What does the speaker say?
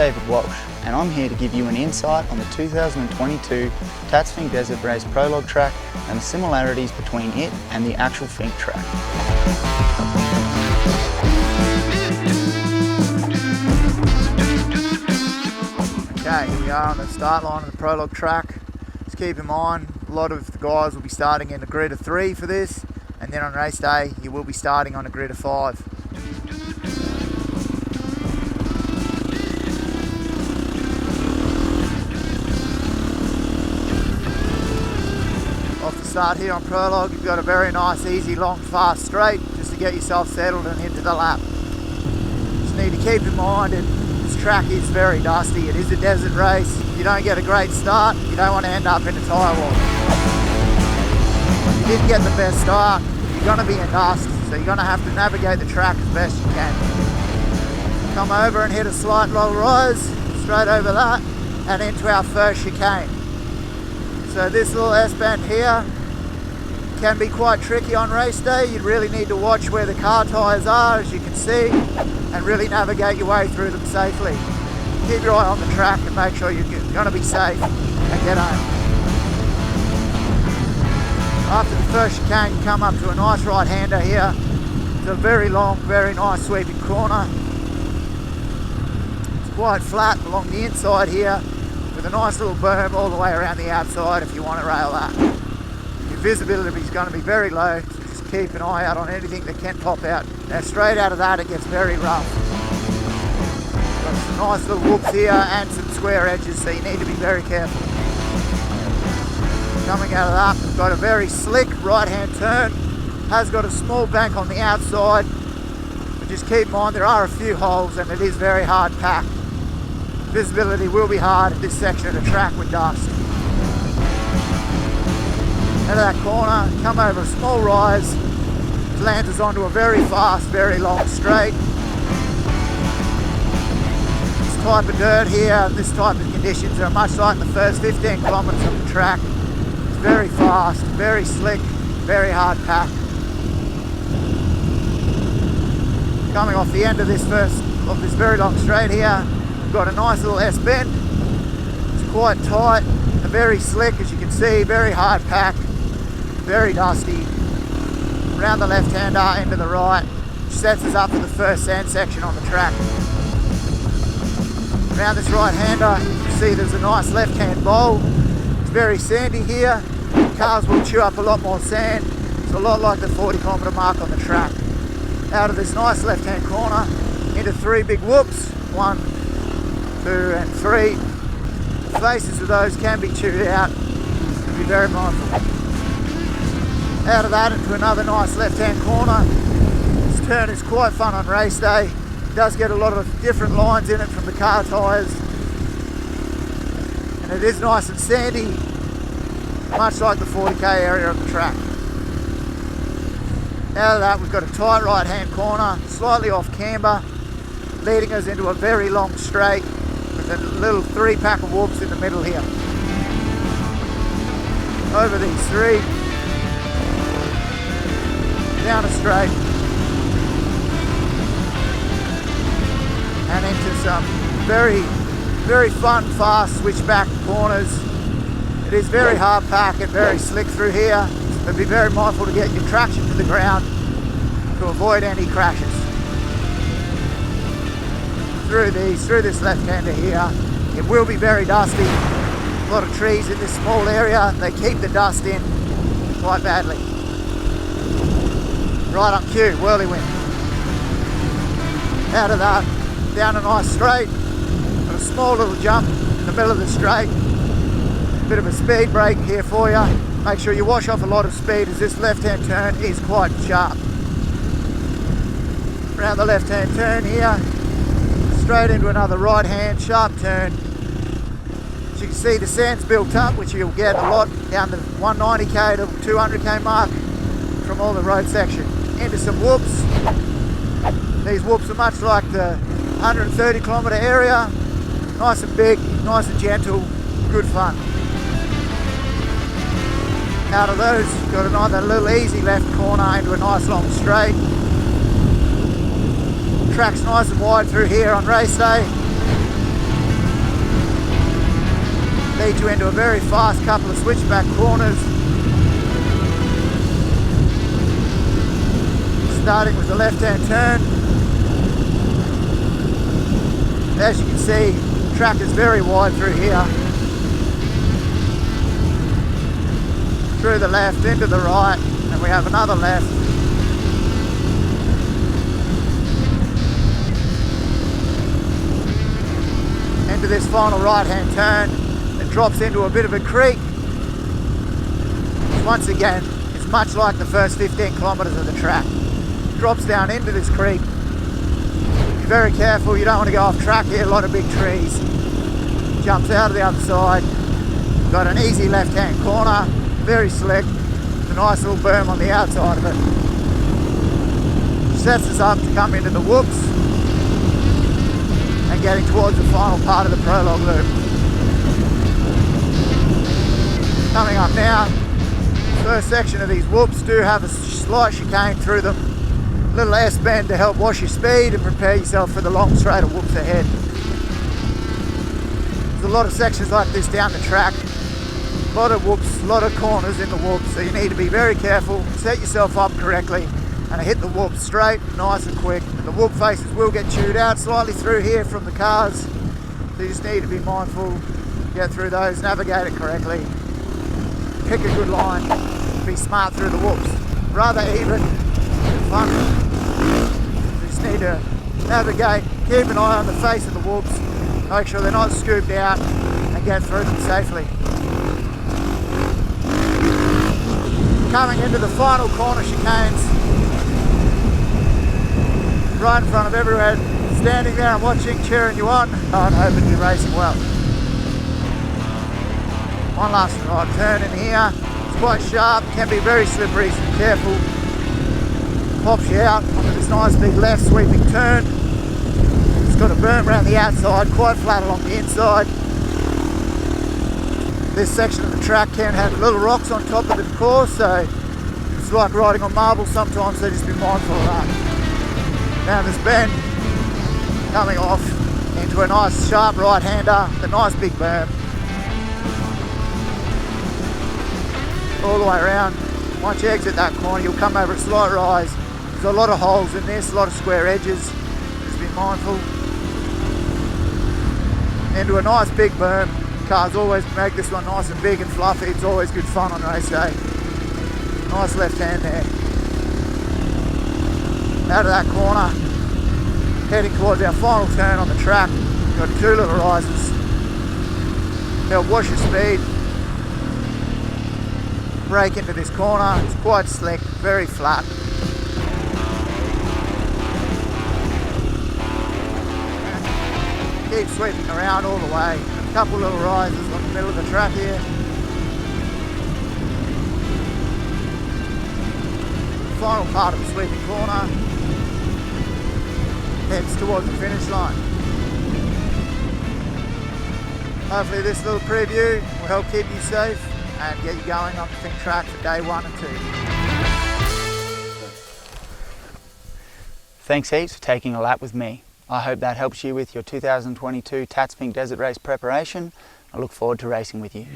David Walsh, and I'm here to give you an insight on the 2022 Tatts Finke Desert Race Prologue track and the similarities between it and the actual Finke track. Okay, here we are on the start line of the Prologue track. Just keep in mind, a lot of the guys will be starting in a grid of 3 for this, and then on race day you will be starting on a grid of 5. Off the start here on Prologue, you've got a very nice, easy, long, fast straight just to get yourself settled and into the lap. Just need to keep in mind that this track is very dusty. It is a desert race. If you don't get a great start, you don't want to end up in a tyre wall. If you didn't get the best start, you're going to be in dust, so you're going to have to navigate the track as best you can. Come over and hit a slight low rise, straight over that, and into our first chicane. So this little S-bend here can be quite tricky on race day. You really need to watch where the car tyres are, as you can see, and really navigate your way through them safely. Keep your eye on the track and make sure you're going to be safe and get home. After the first chicane, you come up to a nice right-hander here. It's a very long, very nice sweeping corner. It's quite flat along the inside here, with a nice little berm all the way around the outside if you want to rail that. Your visibility is going to be very low, so just keep an eye out on anything that can pop out. Now straight out of that it gets very rough. Got some nice little whoops here and some square edges, so you need to be very careful. Coming out of that, we've got a very slick right-hand turn. Has got a small bank on the outside, but just keep in mind there are a few holes and it is very hard packed. Visibility will be hard at this section of the track with dust. Out of that corner, come over a small rise, lands us onto a very fast, very long straight. This type of dirt here, this type of conditions are much like the first 15 kilometres of the track. It's very fast, very slick, very hard packed. Coming off the end of this very long straight here, we've got a nice little S-bend. It's quite tight and very slick, as you can see, very hard packed, very dusty. Around the left-hander, into the right, which sets us up for the first sand section on the track. Around this right-hander, you can see there's a nice left-hand bowl. It's very sandy here. Cars will chew up a lot more sand. It's a lot like the 40-kilometre mark on the track. Out of this nice left-hand corner, into 3 big whoops. 1, 2 and 3. The faces of those can be chewed out, so be very mindful. Out of that into another nice left-hand corner. This turn is quite fun on race day. It does get a lot of different lines in it from the car tyres, and it is nice and sandy, much like the 40k area of the track. Out of that we've got a tight right-hand corner, slightly off camber, leading us into a very long straight with a little 3-pack of whoops in the middle here. Over these 3, down a straight, and into some very, very fun, fast switchback corners. It is very hard packed and very slick through here, but be very mindful to get your traction to the ground to avoid any crashes. Through this left-hander here, it will be very dusty. A lot of trees in this small area, they keep the dust in quite badly. Right on cue, whirlywing. Out of that, down a nice straight, got a small little jump in the middle of the straight. Bit of a speed break here for you. Make sure you wash off a lot of speed, as this left-hand turn is quite sharp. Around the left-hand turn here, straight into another right-hand sharp turn. As you can see, the sand's built up, which you'll get a lot down the 190k to 200k mark from all the road section. Into some whoops. These whoops are much like the 130 kilometre area. Nice and big, nice and gentle, good fun. Out of those, got another little easy left corner into a nice long straight. Track's nice and wide through here on race day. lead you into a very fast couple of switchback corners. Starting with the left-hand turn. As you can see, the track is very wide through here. Through the left, into the right, and we have another left. Into this final right-hand turn. It drops into a bit of a creek. Once again, it's much like the first 15 kilometres of the track. Drops down into this creek. Be very careful, you don't want to go off track here, a lot of big trees. Jumps out of the other side. Got an easy left-hand corner, very slick. A nice little berm on the outside of it. Sets us up to come into the whoops and getting towards the final part of the prologue loop. Coming up now, first section of these whoops do have a slight chicane through them. Little S-bend to help wash your speed and prepare yourself for the long straighter whoops ahead. There's a lot of sections like this down the track. A lot of whoops, a lot of corners in the whoops, so you need to be very careful, set yourself up correctly and hit the whoop straight, nice and quick. And the whoop faces will get chewed out slightly through here from the cars, so you just need to be mindful, get through those, navigate it correctly, pick a good line, be smart through the whoops. Rather even, fun. You just need to navigate, keep an eye on the face of the whoops, make sure they're not scooped out and get through them safely. Coming into the final corner chicanes, right in front of everyone, standing there and watching, cheering you on, and hoping you're racing well. One last right turn in here, it's quite sharp, can be very slippery, so be careful. Pops you out onto this nice big left sweeping turn. It's got a berm around the outside, quite flat along the inside. This section of the track can have little rocks on top of it, of course, so it's like riding on marble sometimes, so just be mindful of that. Down this bend, coming off into a nice sharp right-hander, the nice big berm. All the way around. Once you exit that corner, you'll come over a slight rise. There's a lot of holes in this, a lot of square edges. Just be mindful. Into a nice big berm. Cars always make this one nice and big and fluffy. It's always good fun on race day. Nice left hand there. Out of that corner, heading towards our final turn on the track. We've got two little rises. Help wash your speed. Brake into this corner. It's quite slick, very flat. Keep sweeping around all the way. A couple little rises on the middle of the track here. Final part of the sweeping corner. Heads towards the finish line. Hopefully this little preview will help keep you safe and get you going on the Finke track for day 1 and 2. Thanks heaps for taking a lap with me. I hope that helps you with your 2022 Tatts Finke Desert Race preparation. I look forward to racing with you.